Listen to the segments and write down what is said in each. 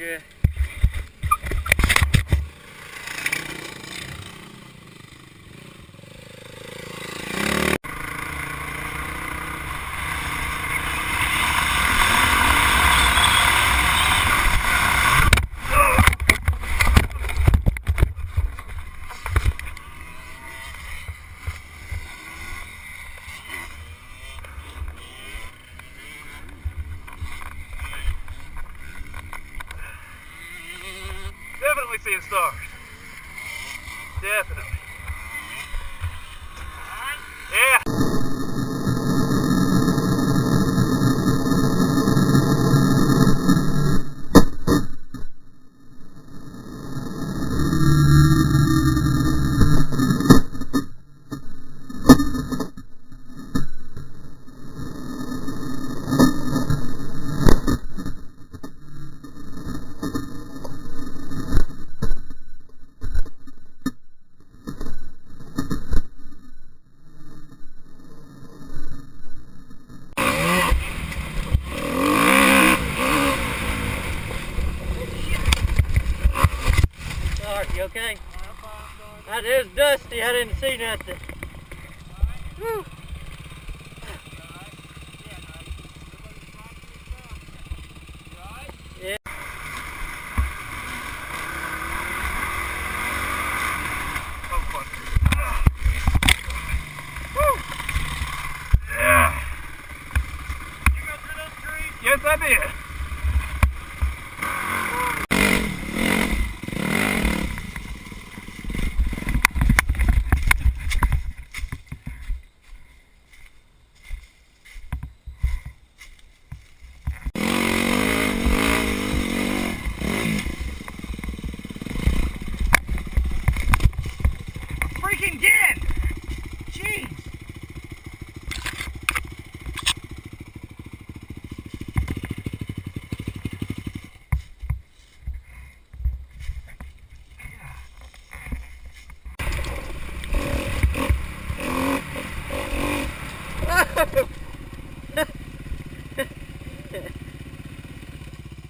Yeah. Definitely seeing stars. Definitely. Yeah. You okay? That is dusty. I didn't see nothing. Woo. Yeah. Oh, fuck. Woo. Yeah. You got through those trees? Yes, I did. Freaking again! Jeez!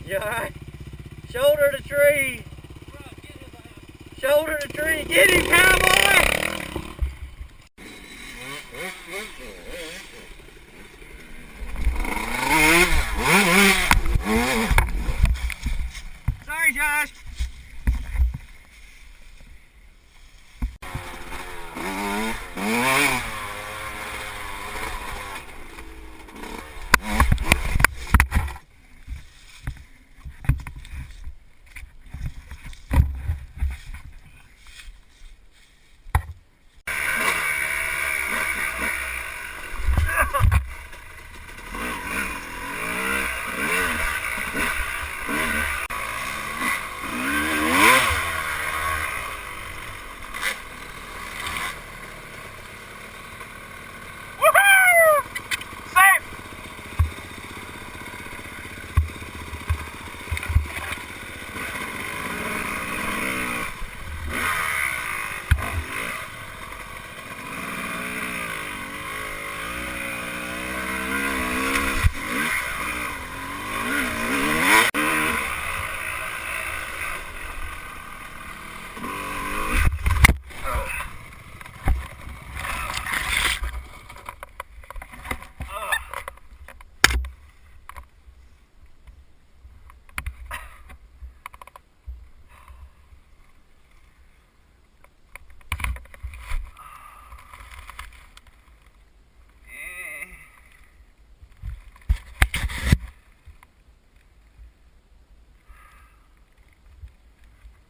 You alright? Shoulder the tree! Shoulder the tree! Get him, cowboy! Sorry, Josh.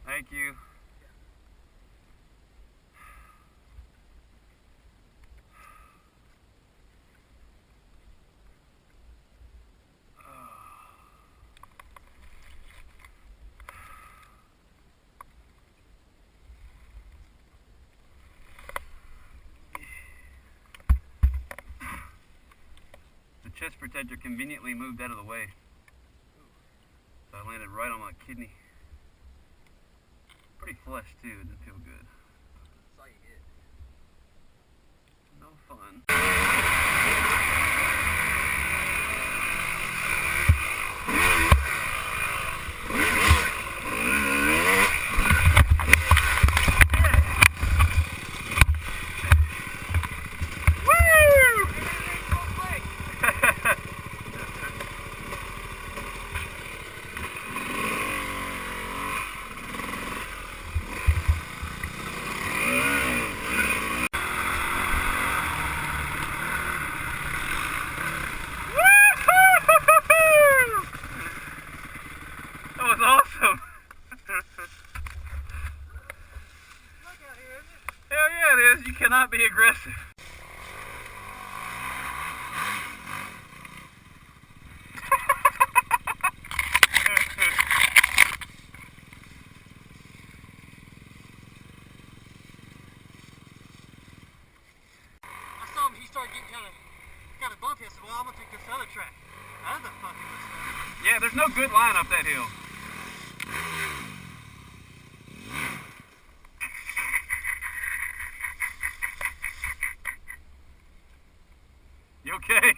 Thank you. The chest protector conveniently moved out of the way, so I landed right on my kidney. Pretty flush too, it didn't feel good. That's all you get. No fun. You cannot be aggressive. I saw him, he started getting kind of bumpy. I said, well, I'm going to take this other track. Other fucking was Yeah, there's no good line up that hill. You okay?